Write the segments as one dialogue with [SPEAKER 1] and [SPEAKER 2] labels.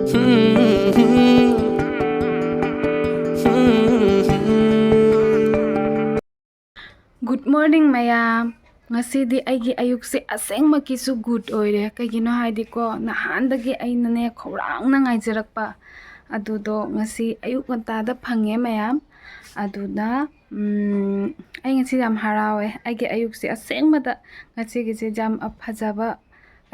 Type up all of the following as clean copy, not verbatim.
[SPEAKER 1] Good morning mayam. Ngasidi aigi ayukse asengmakisu good oire kaigino haidiko nahandagi ainane khorangna ngaijarakpa adudo ngasi ayuk ngantada phange mayam aduna ai ngasi yam harawe aigi ayukse asengmada ngasigise jam afajaba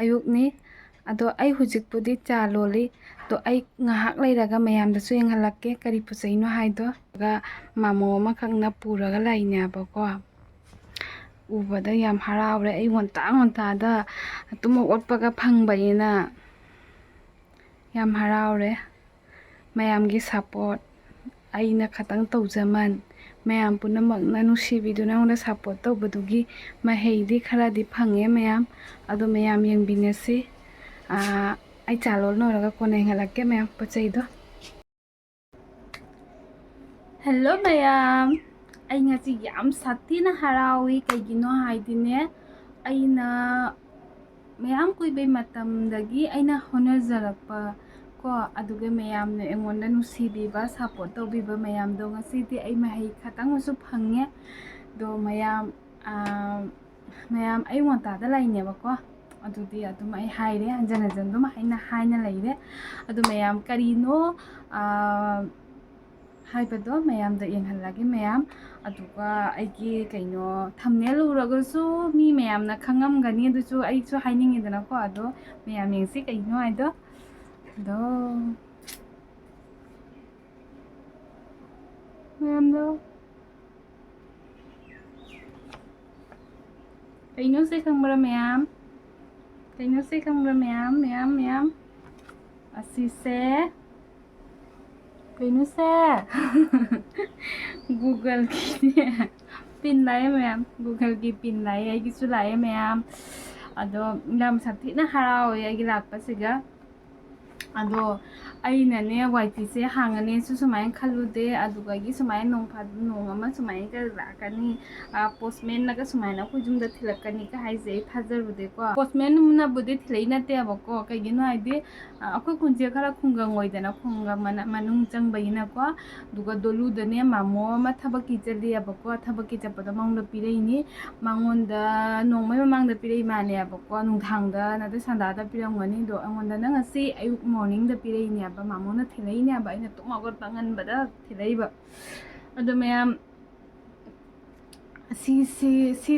[SPEAKER 1] ayukni ado ai hujikpudi cha loli to ai ngahak leiraga mayamdasu yenghalakke kari pusaino haido ga mamo ma khangna puraga lainabako ubada yam haraure ai ngontada tumo otpaga phangbaina yam haraure mayamgi support aina khatang tawjaman mayam punamakna nusibiduna ngona support tawbadugi maheidi kharadi phange mayam ado mayam yengbinasi ai chalol noraga kone ngalakke mayam pachaido. Hello mayam. Ai ngasi yam satina harawi kaigino haidine aina mayam kuibe matamdagi aina honajarakpa ko aduga mayamna engonda nusibiba support tawbiba mayamdo ngasidi ai mahai khatangusu phange do mayam ai ngontada laineba ko adudi adum ai haire anjana jandum haina laire adu mayam karino haibado mayamda yenghallagi mayam aduga aigi kaino thumbnail uragasu mi mayamna khangamgani adusu aisu hainingidana ko ado mayam yengsi kaino aido do mayamdo kaino se khangbra mayam kaino se khangbra mayam asise kaino se Google ki pin laye mayam Google ki pin laye ai gisu laye mayam ado lam sathi na harawe ai gilakpa siga ado aina ne YT se hangane su sumai khalude aduga gi sumai nongphad nongama sumai ka rakani postman naga sumai na khujumda thilakani ka haise thajarude ko postman na bude thilai na te abako kaigino aide akoi kunje khara khungang oidana khunga manung changbaina ko duga dolu dane mamo ma thabaki chali abako thabaki chapada mangda pireini mangonda nongmai mamangda pirei mane abako nungthangda na de sanda da pirangani do angonda na ngasi ayuk morning da pireini aba mamona thilaini aba ina tumagot pangan bada thilaiba ado mayam si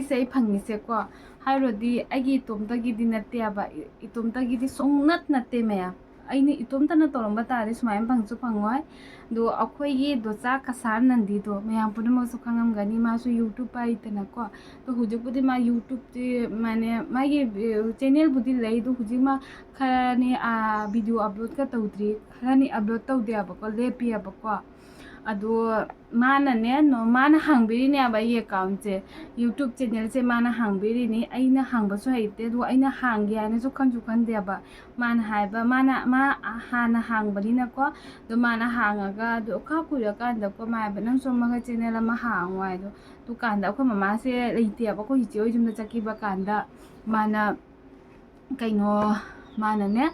[SPEAKER 1] sei phangise ko hairodi agi itomtagi dinate aba itomtagi di songnat nate mayam aini itomtana toromba tari sumayam phangsu phangoi do akhoi do cha kasar nandi do mayam puna masu khangamgani masu YouTube paitana ko to hujupudi ma YouTube ti mane magi channel budi lai do hujima khani video upload ka tawdri khani upload tawde abako lepi abako ado mana ne no mana hangbiri ne aba ye account che YouTube channel che mana hangbiri ni aina hangba so haite do aina hangya ne so khanju khande aba mana haiba mana ma hana hangbani na ko do mana hangaga do ka kuira kanda ko ma ba nang so ma channel ama hangwai do tu kanda ko mama se leite aba ko hiche oi jumda chakiba kanda mana kaino mana ne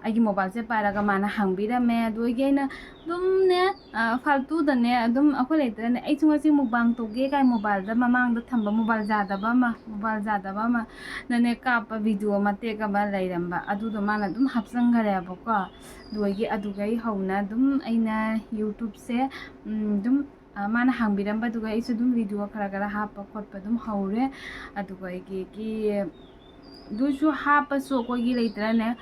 [SPEAKER 1] aigi mobile se paraga mana hangbira me do geina dum ne faltu da ne dum akoi leitra ne ai chunga si mubang toge kai mobile da mamang da thamba mobile jada ba ma na ne kapa video ma te ka ba lairamba adu do mana dum hapsang gare abako doigi adu gai hauna dum aina YouTube se dum mana hangbiramba duga isu dum video khara hapa khotpa dum haure adu gai ki dusu hapa so ko gi leitra ne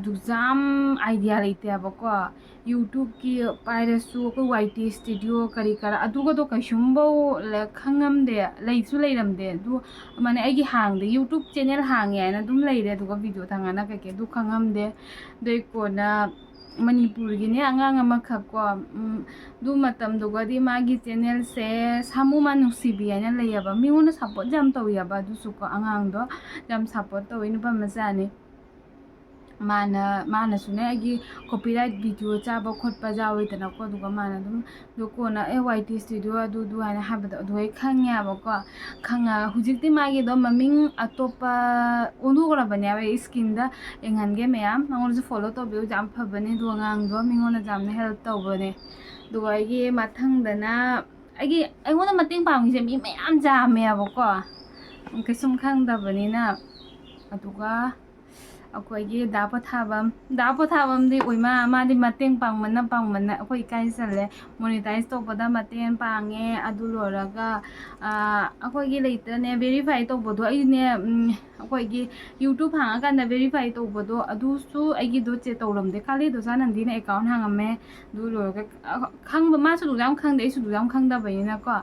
[SPEAKER 1] du jam idea leite abako YouTube ki pirasu ko YT studio kari kara aduga do kaishumbo le khangam de leisu leiram de du mane ai gi hang de YouTube channel hang ya na dum leire duga video thangana ke du khangam de dei ko na Manipur gi ne angang amakha ko du matam duga di magi channel se samu manusibi ana leiaba miuna support jam tawiyaba du su ko angang do jam support tawinu pa masani ꯃꯥꯅꯁꯨꯅꯦ ꯑꯩꯒꯤ copyright video ꯆꯥꯕ ꯈꯣꯠꯄ ꯌꯥꯎꯋꯤꯗꯅꯀꯣ ꯑꯗꯨꯒ ꯃꯥꯅ ꯑꯗꯨꯝ ꯑꯗꯨ ꯀꯣꯟꯅ ꯋꯥꯏ T studio ꯑꯗꯨ ꯍꯥꯏꯅ ꯍꯥꯏꯕꯗꯣ ꯑꯗꯨ ꯑꯩ ꯈꯪꯉꯦꯕꯀꯣ ꯍꯧꯖꯤꯛꯇꯤ ꯃꯥꯒꯤꯗꯣ ꯃꯃꯤꯡ ꯑꯇꯣꯞꯄ ꯑꯣꯟꯊꯣꯛꯈ꯭ꯔꯕꯅꯦꯕ ꯑꯩ ꯁ꯭ꯀꯤꯟꯗ ꯌꯦꯡꯍꯟꯒꯦ ꯃꯌꯥꯝ ꯅꯉꯣꯟꯗꯁꯨ ꯐꯣꯂꯣ ꯇꯧꯕꯤꯌꯨ ꯌꯥꯝ ꯐꯕꯅꯦ ꯑꯗꯨꯒ ꯑꯉꯥꯡꯗꯣ ꯃꯤꯉꯣꯟꯗ ꯌꯥꯝꯅ ꯍꯦꯜꯞ ꯇꯧꯕꯅꯦ ꯑꯗꯨꯒ ꯑꯩꯒꯤ ꯃꯊꯪꯗꯅ ꯑꯩꯉꯣꯟꯗ ꯃꯇꯦꯡ ꯄꯥꯡꯉꯤꯁꯦ ꯃꯤ ꯃꯌꯥꯝ ꯌꯥꯝꯃꯦꯕꯀꯣ ꯀꯩꯁꯨꯝ ꯈꯪꯗꯕꯅꯤꯅ ꯑꯗꯨꯒ ꯑꯩꯈꯣꯏꯒꯤ ꯗꯥ ꯄꯣꯊꯥꯕꯝꯗꯤ ꯃꯥꯗꯤ ꯃꯇꯦꯡ ꯄꯥꯡꯕꯅ ꯑꯩꯈꯣꯏ ꯏꯀꯥꯏꯁꯜꯂꯦ ꯃꯣꯅꯤꯇꯥꯏꯖ ꯇꯧꯕꯗ ꯃꯇꯦꯡ ꯄꯥꯡꯉꯦ ꯑꯗꯨ ꯂꯣꯏꯔꯒ ꯑꯩꯈꯣꯏꯒꯤ ꯂꯩꯇꯅꯦ ꯚꯦꯔꯤꯐꯥꯏ ꯇꯧꯕꯗꯣ ꯑꯩꯅꯦ ꯑꯩꯈꯣꯏꯒꯤ ꯌꯨꯇ꯭ꯌꯨꯕ ꯍꯥꯡꯉꯀꯥꯟꯗ ꯚꯦꯔꯤꯐꯥꯏ ꯇꯧꯕꯗꯣ ꯑꯗꯨꯁꯨ ꯑꯩꯒꯤꯗꯣ ꯆꯦꯛ ꯇꯧꯔꯝꯗꯦ ꯈꯥꯂꯤꯗꯣꯁꯥ ꯅꯟꯗꯤꯅ ꯑꯦꯀꯥꯎꯟ ꯍꯥꯡꯉꯝꯃꯦ ꯑꯗꯨ ꯂꯣꯏꯔꯒ ꯈꯪꯕ ꯃꯥꯁꯨ ꯑꯗꯨꯛ ꯌꯥꯝ ꯈꯪꯗꯦ ꯑꯩꯁꯨ ꯑꯗꯨꯛ ꯌꯥꯝ ꯈꯪꯗꯕꯅꯤꯅꯀꯣ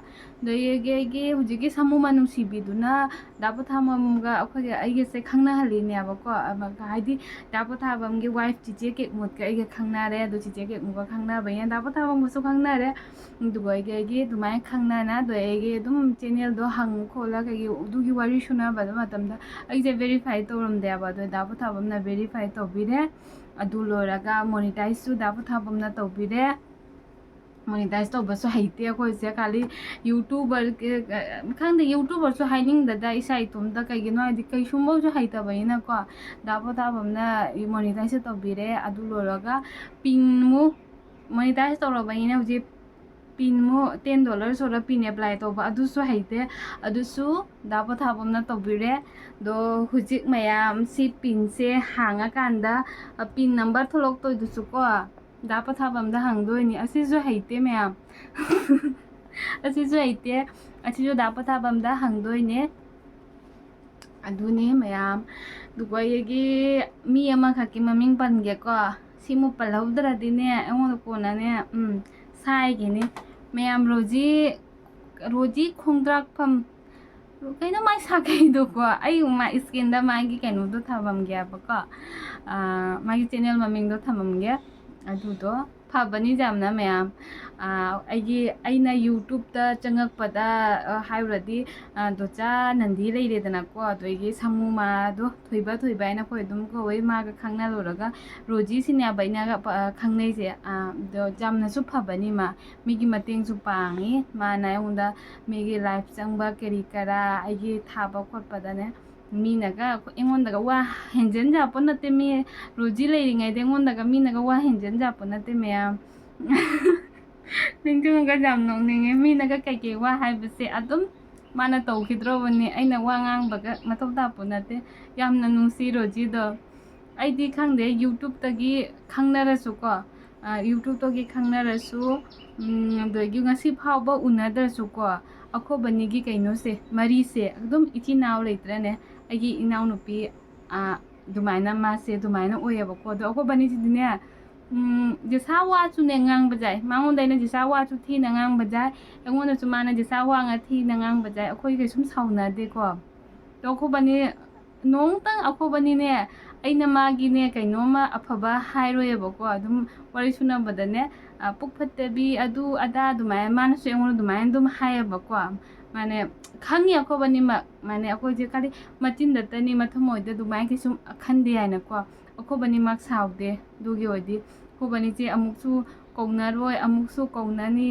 [SPEAKER 1] ꯑꯗꯒꯤ ꯑꯩꯒꯤ ꯍꯧꯖꯤꯛꯀꯤ ꯁꯥꯃꯨꯃ ꯅꯨꯡꯁꯤꯕꯤꯗꯨꯅ ꯗꯥ ꯄꯣꯊꯥꯕꯝꯒ ꯑꯩꯒꯁꯦ ꯈꯪꯅꯍꯜꯂꯤꯅꯦꯕꯀꯣ ꯍꯥꯏꯗꯤ ꯗꯥ ꯄꯣꯊꯥꯕꯝꯒꯤ ꯋꯥꯏꯐ ꯆꯤꯆꯦ ꯀꯦꯛꯃꯨꯠꯀ ꯑꯩꯒ ꯈꯪꯅꯔꯦ ꯑꯗꯨ ꯆꯤꯆꯦ ꯀꯦꯛꯃꯨꯠꯀ ꯈꯪꯅꯕꯅꯤꯅ ꯗꯥ ꯄꯣꯊꯥꯕꯝꯒꯁꯨ ꯈꯪꯅꯔꯦ ꯑꯗꯨꯒ ꯑꯩꯒꯤ ꯑꯗꯨꯃꯥꯏꯅ ꯈꯪꯅꯅ ꯑꯗꯣ ꯑꯩꯒꯤ ꯑꯗꯨꯝ ꯆꯦꯅꯦꯜꯗꯣ ꯍꯪ ꯈꯣꯠꯂꯒ ꯑꯗꯨꯒꯤ ꯋꯥꯔꯤ ꯁꯨꯅꯕꯗ ꯃꯇꯝꯗ ꯑꯩꯁꯦ ꯚꯦꯔꯤꯐꯥꯏ ꯇꯧꯔꯝꯗꯦꯕ ꯑꯗꯣ ꯗꯥ ꯄꯣꯊꯥꯕꯝꯅ ꯚꯦꯔꯤꯐꯥꯏ ꯇꯧꯕꯤꯔꯦ ꯑꯗꯨ ꯂꯣꯏꯔꯒ ꯃꯣꯅꯤꯇꯥꯏꯖꯁꯨ ꯗꯥ ꯄꯣꯊꯥꯕꯝꯅ ꯇꯧꯕꯤꯔꯦ ꯃꯣꯅꯤꯇꯥꯏꯖ ꯇꯧꯕꯁꯨ ꯍꯩꯇꯦ ꯑꯩꯈꯣꯏꯁꯦ ꯈꯥꯂꯤ ꯌꯨꯇ꯭ꯌꯨꯕꯔ ꯈꯪꯗꯦ ꯌꯨꯇ꯭ꯌꯨꯕꯔꯁꯨ ꯍꯥꯏꯅꯤꯡꯗꯗ ꯏꯁꯥ ꯏꯇꯣꯝꯇ ꯀꯩꯒꯤꯅꯣ ꯍꯥꯏꯗꯤ ꯀꯩꯁꯨꯝꯕꯧꯁꯨ ꯍꯩꯇꯕꯅꯤꯅꯀꯣ ꯗꯥ ꯄꯣꯊꯥꯕꯝꯅ ꯃꯣꯅꯤꯇꯥꯏꯖꯁꯨ ꯇꯧꯕꯤꯔꯦ ꯑꯗꯨ ꯂꯣꯏꯔꯒ ꯄꯤꯟꯃꯨꯛ ꯃꯣꯅꯤꯇꯥꯏꯖ ꯇꯧꯔꯕꯅꯤꯅ ꯍꯧꯖꯤꯛ ꯄꯤꯟꯃꯨꯛ $10 ꯑꯣꯏꯔ ꯄꯤꯟ ꯑꯦꯄ꯭ꯂꯥꯏ ꯇꯧꯕ ꯑꯗꯨꯁꯨ ꯍꯩꯇꯦ ꯑꯗꯨꯁꯨ ꯗꯥ ꯄꯣꯊꯥꯕꯝꯅ ꯇꯧꯕꯤꯔꯦ ꯑꯗꯣ ꯍꯧꯖꯤꯛ ꯃꯌꯥꯝ ꯁꯤ ꯄꯤꯟꯁꯦ ꯍꯥꯡꯉꯀꯥꯟꯗ ꯄꯤꯟ ꯅꯝꯕꯔ ꯊꯣꯛꯂꯛꯇꯣꯏꯗꯨꯁꯨꯀꯣ ꯗꯥ ꯄꯣꯊꯥꯕꯝꯗ ꯍꯪꯗꯣꯏꯅꯤ ꯑꯁꯤꯁꯨ ꯍꯩꯇꯦ ꯃꯌꯥꯝ ꯑꯁꯤꯁꯨ ꯍꯩꯇꯦ ꯑꯁꯤꯁꯨ ꯗꯥ ꯄꯣꯊꯥꯕꯝꯗ ꯍꯪꯗꯣꯏꯅꯦ ꯑꯗꯨꯅꯦ ꯃꯌꯥꯝ ꯑꯗꯨꯒ ꯑꯩꯒꯤ ꯃꯤ ꯑꯃꯈꯛꯀꯤ ꯃꯃꯤꯡ ꯄꯟꯒꯦꯀꯣ ꯁꯤꯃꯨꯛ ꯄꯜꯍꯧꯗ꯭ꯔꯗꯤꯅꯦ ꯑꯩꯉꯣꯟꯗ ꯀꯣꯟꯅꯅꯦ ꯁꯥꯏꯒꯤꯅꯤ ꯃꯌꯥꯝ ꯔꯣꯖꯤ ꯈꯣꯡꯗ꯭ꯔꯥꯛꯐꯝ ꯀꯩꯅꯣ ꯃꯥꯏ ꯁꯥꯒꯩꯗꯣꯀꯣ ꯑꯩ ꯏꯁꯀ꯭ꯔꯤꯟꯗ ꯃꯥꯒꯤ ꯀꯩꯅꯣꯗꯣ ꯊꯝꯃꯝꯒꯦꯕꯀꯣ ꯃꯥꯒꯤ ꯆꯦꯅꯦꯜ ꯃꯃꯤꯡꯗꯣ ꯊꯝꯃꯝꯒꯦ ꯑꯗꯨꯗꯣ ꯐꯕꯅꯤ ꯌꯥꯝꯅ ꯃꯌꯥꯝ ꯑꯩꯅ ꯌꯨꯇ꯭ꯌꯨꯕꯇ ꯆꯪꯉꯛꯄꯗ ꯍꯥꯏꯔꯨꯔꯗꯤ ꯗꯣꯆꯥ ꯅꯟꯗꯤ ꯂꯩꯔꯦꯗꯅꯀꯣ ꯑꯗꯒꯤ ꯁꯥꯃꯨꯃꯥꯗꯣ ꯊꯣꯏꯕ ꯍꯥꯏꯅ ꯑꯩꯈꯣꯏ ꯑꯗꯨꯝ ꯀꯧꯋꯦ ꯃꯥꯒ ꯈꯪꯅꯔꯨꯔꯒ ꯔꯣꯖꯤꯁꯤꯅꯦꯕ ꯑꯩꯅꯒ ꯈꯪꯅꯩꯁꯦ ꯑꯗꯣ ꯌꯥꯝꯅꯁꯨ ꯐꯕꯅꯤ ꯃꯤꯒꯤ ꯃꯇꯦꯡꯁꯨ ꯄꯥꯡꯉꯤ ꯃꯥꯅ ꯑꯩꯉꯣꯟꯗ ꯃꯤꯒꯤ ꯂꯥꯏꯐ ꯆꯪꯕ ꯀꯔꯤ ꯀꯔꯥ ꯑꯩꯒꯤ ꯊꯥꯕ ꯈꯣꯠꯄꯗꯅꯦ ꯑꯩꯉꯣꯟꯗꯒ ꯋꯥ ꯍꯦꯟꯖꯟꯖꯥꯄꯣ ꯅꯠꯇꯦ ꯔꯣꯖꯤ ꯂꯩꯔꯤꯉꯩꯗ ꯑꯩꯉꯣꯟꯗꯒ ꯃꯤꯅꯒ ꯋꯥ ꯍꯦꯟꯖꯟꯖꯥꯄꯣ ꯅꯠꯇꯦ ꯃꯌꯥꯝ ꯅꯤꯡꯁꯤꯡꯉꯒ ꯌꯥꯝ ꯅꯣꯛꯅꯤꯡꯉꯦ ꯃꯤꯅꯒ ꯀꯩꯀꯩ ꯋꯥ ꯍꯥꯏꯕꯁꯦ ꯑꯗꯨꯝ ꯃꯥꯅ ꯇꯧꯈꯤꯗ꯭ꯔꯣꯕꯅꯤ ꯑꯩꯅ ꯋꯥ ꯉꯥꯡꯕꯒ ꯃꯊꯧ ꯇꯥꯄꯣ ꯅꯠꯇꯦ ꯌꯥꯝꯅ ꯅꯨꯡꯁꯤ ꯔꯣꯖꯤꯗꯣ ꯑꯩꯗꯤ ꯈꯪꯗꯦ ꯌꯨꯇ꯭ꯌꯨꯕꯇꯒꯤ ꯈꯪꯅꯔꯁꯨꯀꯣ ꯑꯗꯒꯤ ꯉꯁꯤ ꯐꯥꯎꯕ ꯎꯅꯗ꯭ꯔꯁꯨꯀꯣ ꯑꯩꯈꯣꯏꯕꯅꯤꯒꯤ ꯀꯩꯅꯣꯁꯦ ꯃꯔꯤꯁꯦ ꯑꯗꯨꯝ ꯏꯆꯤꯟ ꯏꯅꯥꯎ ꯂꯩꯇ꯭ꯔꯅꯦ ꯑꯩꯒꯤ ꯏꯅꯥꯎꯅꯨꯄꯤ ꯑꯗꯨꯃꯥꯏꯅ ꯃꯥꯁꯦ ꯑꯗꯨꯃꯥꯏꯅ ꯑꯣꯏꯌꯦꯕꯀꯣ ꯑꯗꯣ ꯑꯩꯈꯣꯏꯕꯅꯤꯁꯤꯗꯤꯅꯦ ꯖꯦꯁꯥ ꯋꯥꯁꯨꯅꯦ ꯉꯥꯡꯕ ꯌꯥꯏ ꯃꯉꯣꯟꯗ ꯑꯩꯅ ꯖꯦꯁꯥ ꯋꯥꯁꯨ ꯊꯤꯅ ꯉꯥꯡꯕ ꯌꯥꯏ ꯑꯩꯉꯣꯟꯗꯁꯨ ꯃꯥꯅ ꯖꯦꯁꯥ ꯋꯥ ꯊꯤꯅ ꯉꯥꯡꯕ ꯌꯥꯏ ꯑꯩꯈꯣꯏ ꯀꯩꯁꯨꯝ ꯁꯥꯎꯅꯗꯦꯀꯣ ꯑꯗꯣ ꯑꯩꯈꯣꯏꯕꯅꯤ ꯅꯣꯡꯇꯪ ꯑꯩꯈꯣꯏꯕꯅꯤꯅꯦ ꯑꯩꯅ ꯃꯥꯒꯤꯅꯦ ꯀꯩꯅꯣꯝꯃ ꯑꯐꯕ ꯍꯥꯏꯔꯣꯏꯑꯕꯀꯣ ꯑꯗꯨꯝ ꯋꯥꯔꯤ ꯁꯨꯅꯕꯗꯅꯦ ꯄꯨꯛ ꯐꯠꯇꯕꯤ ꯑꯗꯨ ꯑꯗꯥ ꯑꯗꯨꯃꯥꯏꯅ ꯃꯥꯅꯁꯨ ꯑꯩꯉꯣꯟꯗ ꯑꯗꯨꯃꯥꯏꯅ ꯑꯗꯨꯝ ꯍꯥꯏꯌꯦꯕꯀꯣ ꯃꯥꯅꯦ ꯈꯪꯉꯤ ꯑꯩꯈꯣꯏꯕꯅꯤꯃꯛ ꯃꯥꯅꯦ ꯑꯩꯈꯣꯏꯁꯦ ꯈꯔꯤ ꯃꯆꯤꯟꯗꯇꯅꯤ ꯃꯊꯃꯣꯏꯗ ꯑꯗꯨꯃꯥꯏꯅ ꯀꯩꯁꯨꯝ ꯈꯟꯗꯦ ꯍꯥꯏꯅꯀꯣ ꯑꯩꯈꯣꯏꯕꯅꯤꯃꯛ ꯁꯥꯎꯗꯦ ꯑꯗꯨꯒꯤ ꯑꯣꯏꯗꯤ ꯑꯩꯈꯣꯏꯕꯅꯤꯁꯦ ꯑꯃꯨꯛꯁꯨ ꯀꯧꯅꯔꯣꯏ ꯑꯃꯨꯛꯁꯨ ꯀꯧꯅꯅꯤ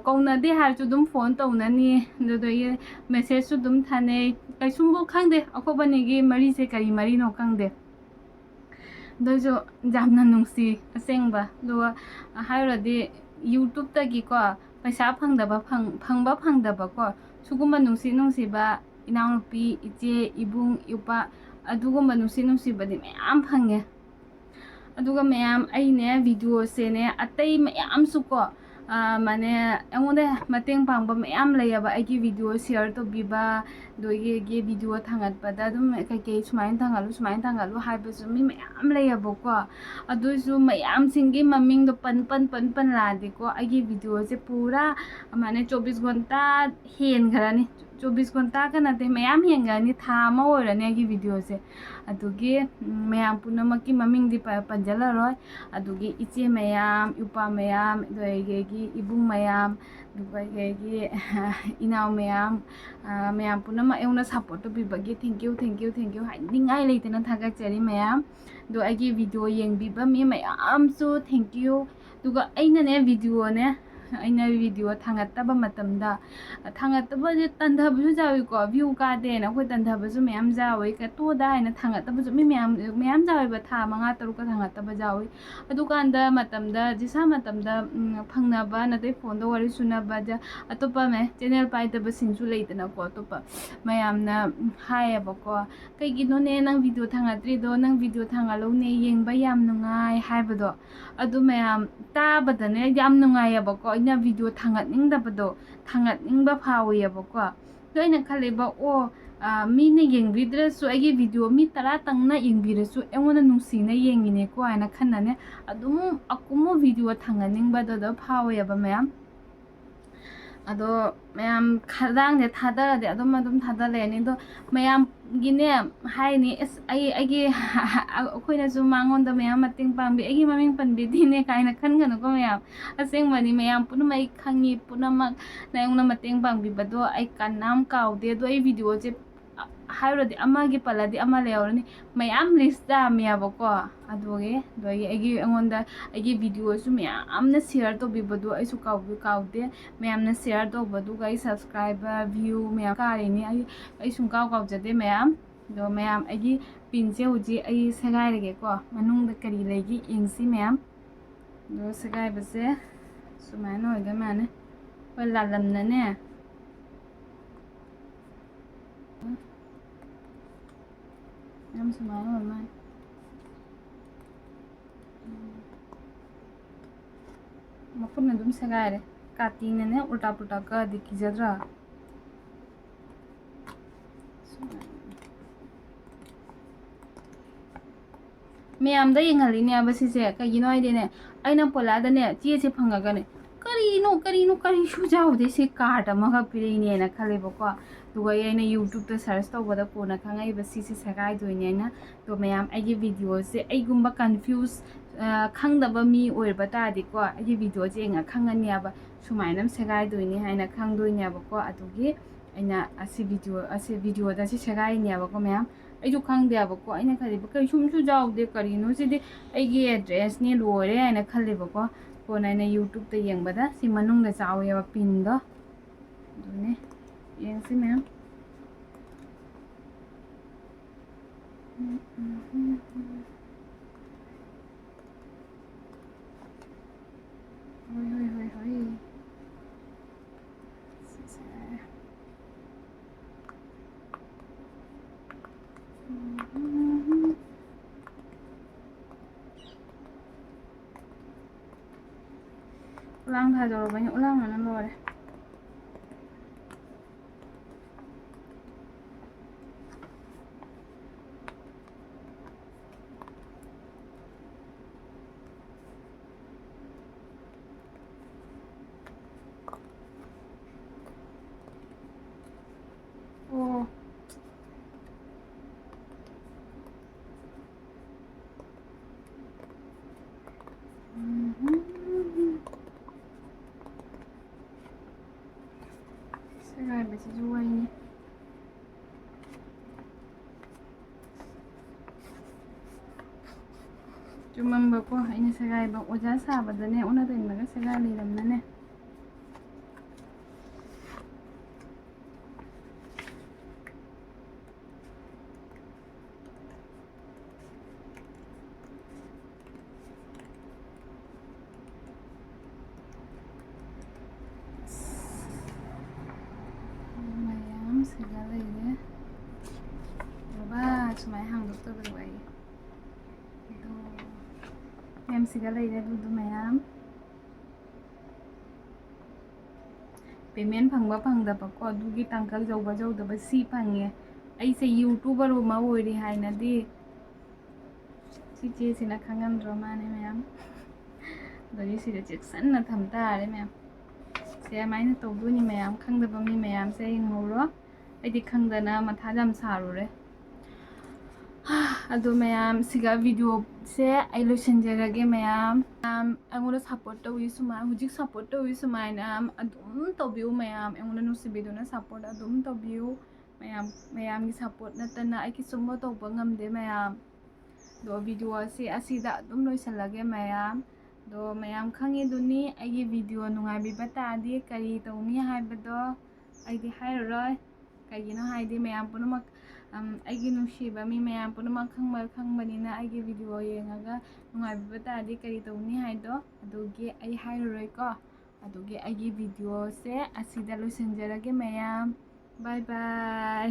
[SPEAKER 1] ꯀꯧꯅꯗꯦ ꯍꯥꯏꯔꯁꯨ ꯑꯗꯨꯝ ꯐꯣꯟ ꯇꯧꯅꯅꯤ ꯑꯗꯨꯗꯒꯤ ꯃꯦꯁꯦꯖꯁꯨ ꯑꯗꯨꯝ ꯊꯥꯅꯩ ꯀꯩꯁꯨꯝꯕꯨ ꯈꯪꯗꯦ ꯑꯩꯈꯣꯏꯕꯅꯤꯒꯤ ꯃꯔꯤꯁꯦ ꯀꯔꯤ ꯃꯔꯤꯅꯣ ꯈꯪꯗꯦ ꯑꯗꯨꯁꯨ ꯌꯥꯝꯅ ꯅꯨꯡꯁꯤ ꯑꯁꯦꯡꯕ ꯑꯗꯨꯒ ꯍꯥꯏꯔꯨꯔꯗꯤ ꯌꯨꯇ꯭ꯌꯨꯕꯇꯒꯤꯀꯣ ꯄꯩꯁꯥ ꯐꯪꯕ ꯐꯪꯗꯕꯀꯣ ꯁꯤꯒꯨꯝꯕ ꯅꯨꯡꯁꯤꯕ ꯏꯅꯥꯎꯅꯨꯄꯤ ꯏꯆꯦ ꯏꯕꯨꯡ ꯏꯄ꯭ꯋꯥ ꯑꯗꯨꯒꯨꯝꯕ ꯅꯨꯡꯁꯤꯕꯗꯤ ꯃꯌꯥꯝ ꯐꯪꯉꯦ ꯑꯗꯨꯒ ꯃꯌꯥꯝ ꯑꯩꯅꯦ ꯚꯤꯗꯤꯑꯣꯁꯦꯅꯦ ꯑꯇꯩ ꯃꯌꯥꯝꯁꯨꯀꯣ ꯑꯩꯉꯣꯟꯗ ꯃꯇꯦꯡ ꯄꯥꯡꯕ ꯃꯌꯥꯝ ꯂꯩꯌꯦꯕ ꯑꯩꯒꯤ ꯚꯤꯗꯤꯑꯣ ꯁꯤꯌꯔ ꯇꯧꯕꯤꯕ ꯑꯗꯒꯤ ꯚꯤꯗꯤꯑꯣ ꯊꯥꯡꯒꯠꯄꯗ ꯑꯗꯨꯝ ꯀꯩꯀꯩ ꯁꯨꯃꯥꯏꯅ ꯊꯥꯡꯒꯠꯂꯨ ꯍꯥꯏꯕꯁꯨ ꯃꯤ ꯃꯌꯥꯝꯂꯩꯌꯦꯕꯀꯣ ꯑꯗꯨꯁꯨ ꯃꯌꯥꯝꯁꯤꯡꯒꯤ ꯃꯃꯤꯡꯗꯣ ꯄꯟꯂꯛꯑꯗꯤꯀꯣ ꯑꯩꯒꯤ ꯚꯤꯗꯤꯑꯣꯁꯦ ꯄꯨꯔꯥ 24 ꯘꯟꯇꯥ ꯍꯦꯟꯈ꯭ꯔꯅꯤ 24 घंटा का नते मैम हेंगनी था अमा ओरने की वीडियो से अदुगी मैम पुनमकी ममिंग दी पंजलरोय अदुगी इचे मैम उपा मैम दोयगेगी इबुंग मैम दुबैगेगी इनाव मैम मैम पुनम एउना सपोर्ट बिबगी थैंक यू हाइनिंगाई लेतेना थागचरी मैम दो आगे वीडियो येंगबिबा मी मैम सो थैंक यू दुगा अइनने वीडियो ने अइना वीडियो थांगत्तबा मतमदा थांगत्तबा जे तंधबसु जाविको व्यू कादेना कोइ तंधबसु मैम जावै का तोदा हैना थांगत्तबसु मी मैम जावैबा था मंगा तरुक थांगत्तबा जावै अदुकांदा मतमदा जिसा मतमदा फंगनाबा नते फोन दो वारी सुनाबा जा अतोपा में चैनल पाइदबा सिंसु लेतना को अतोपा मैमना हायबको कइगिनोने नंग वीडियो थांगत्रिदो नंग वीडियो थांगालौने येंगबा याम नुंगाई हायबदो अदु मैम ताबदने याम नुंगायबको इना वीडियो थांगतनिंगदबदो थांगतनिंगबा फावयबको दोइना खलेबा ओ मीने येंगबिद्रसु आगे वीडियो मी तरा तंगना येंगबिरसु एंगोना नुंसीना येंगिने को आइना खन्नाने अदुम अकुमो वीडियो थांगनिंगबदो दो फावयबा मैम अदो मैम खदांग थादरदे अदुम थादलेनी दो मैम गिने हाइनी एस आगे अखोइनासु मांगोंद मैम मतिंग पांबी आगे ममिंग पनबिदिने काइना खनगनको मैम असेंगमनी मैम पुनम आई खंगी पुनमक नायंगना मतिंग पांबीबदो आई कानाम काउदे दो आई वीडियो जे हाइरोदे अमागी पलादे अमा लेवरनी मैम लिस्ट दामियाबको अदोगे दोगे आगे अंगोंदा आगे वीडियो सु मैम शेयर तोबिबदो आइसु काउदे मैम शेयर तोबदुगा आई सब्सक्राइबर व्यू मैम कारिनी आई सुं काउजदे मैम दो मैम आगे पिनसे हुजी आई सगाइरगे को मनुंग करी लेगी इंसी मैम दो सगाइबसे सुमाइना होइदा माने पर लालमनने मैम सुमाइना होइमा मफुन दुम सगाइरे काटिंगने उल्टा पुल्टा का दिखिजद्रा मैम दा येंगहलिने अबसिसे कगिनो आइदेने आइना पोलादने चेसे फंगागने करिनो करिसु जाउदे से कार्ड अमगा पिरेने ना खलेबको दुगा आइना यूट्यूब पे सर्च तौबदा कोना खंगाई बसिसे सगाइ दोइने ना तो मैम आइगे वीडियो से आइगुम्बा कंफ्यूज खंगदबा मी ओइरबा तादिको आइगे वीडियो जे nga खंगनियाबा सुमाइनम सगाइ दोइने हाइना खंगदोइनेबको अदुगी आइना असी वीडियो दा से सगाइनेबको मैम अइजु खंगदेबको आइना खलिबा कइसुमसु जाउदे करिनो सिदे आइगे एड्रेस ने लोरे आइना खलिबको कोना आइना यूट्यूब ते येंगबदा सि मनुंगदा चावेबा पिन दो दुने येंगसि ma'am Hoi. Ulang thả rồi banyak ulang mana boleh. Oh. Serai besi jual ini. Cuma mbak ini serai bang oja sahabat dan ya una tuh mereka serai di dalam mana. Mayam segala ini. Coba semai hang dokter berbaik. Itu. Mayam segala ini dulu mayam. Payment phangba phangdaba ko adugi tangkal jauba si phange aise youtuber ma oiri haina di si che sina khangan drama ne mayam dori si de checksan na thamta are mayam se maina to duni mayam khangdaba mi mayam se ingoro ꯑꯩꯗꯤ ꯈꯪꯗꯅ ꯃꯊꯥ ꯌꯥꯝ ꯁꯥꯔꯨꯔꯦ ꯑꯗꯣ ꯃꯌꯥꯝ ꯁꯤꯒ ꯚꯤꯗꯤꯑꯣꯁꯦ ꯑꯩ ꯂꯣꯏꯁꯤꯟꯖꯔꯒꯦ ꯃꯌꯥꯝ ꯑꯩꯉꯣꯟꯗ ꯁꯞꯄꯣꯔꯠ ꯇꯧꯋꯤ ꯁꯨꯃꯥꯏꯅ ꯍꯧꯖꯤꯛ ꯁꯞꯄꯣꯔꯠ ꯇꯧꯋꯤ ꯁꯨꯃꯥꯏꯅ ꯑꯗꯨꯝ ꯇꯧꯕꯤꯌꯨ ꯃꯌꯥꯝ ꯑꯩꯉꯣꯟꯗ ꯅꯨꯡꯁꯤꯕꯤꯗꯨꯅ ꯁꯞꯄꯣꯔꯠ ꯑꯗꯨꯝ ꯇꯧꯕꯤꯌꯨ ꯃꯌꯥꯝꯒꯤ ꯁꯞꯄꯣꯔꯠ ꯅꯠꯇꯅ ꯑꯩ ꯀꯩꯁꯨꯝꯕ ꯇꯧꯕ ꯉꯝꯗꯦ ꯃꯌꯥꯝ ꯑꯗꯣ ꯚꯤꯗꯤꯑꯣ ꯑꯁꯤꯗ ꯑꯗꯨꯝ ꯂꯣꯏꯁꯤꯜꯂꯒꯦ ꯃꯌꯥꯝ ꯑꯗꯣ ꯃꯌꯥꯝ ꯈꯪꯉꯤꯗꯨꯅꯤ ꯑꯩꯒꯤ ꯚꯤꯗꯤꯑꯣ ꯅꯨꯡꯉꯥꯏꯕꯤꯕ ꯇꯥꯔꯗꯤ ꯀꯔꯤ ꯇꯧꯅꯤ ꯍꯥꯏꯕꯗꯣ ꯑꯩꯗꯤ ꯍꯥꯏꯔꯔꯣꯏ ꯀꯩꯒꯤꯅꯣ ꯍꯥꯏꯗꯤ ꯃꯌꯥꯝ ꯄꯨꯝꯅꯃꯛ ꯑꯩꯒꯤ ꯅꯨꯡꯁꯤꯕ ꯃꯤ ꯃꯌꯥꯝ ꯄꯨꯝꯅꯃꯛ ꯈꯪꯕꯅꯤꯅ ꯑꯩꯒꯤ ꯚꯤꯗꯤꯑꯣ ꯌꯦꯡꯉꯒ ꯅꯨꯡꯉꯥꯏꯕꯤꯕ ꯇꯥꯔꯗꯤ ꯀꯔꯤ ꯇꯧꯅꯤ ꯍꯥꯏꯗꯣ ꯑꯗꯨꯒꯤ ꯑꯩ ꯍꯥꯏꯔꯔꯣꯏꯀꯣ ꯑꯗꯨꯒꯤ ꯑꯩꯒꯤ ꯚꯤꯗꯤꯑꯣꯁꯦ ꯑꯁꯤꯗ ꯂꯣꯏꯁꯤꯟꯖꯔꯒꯦ ꯃꯌꯥꯝ ꯕꯥꯏ ꯕꯥꯏ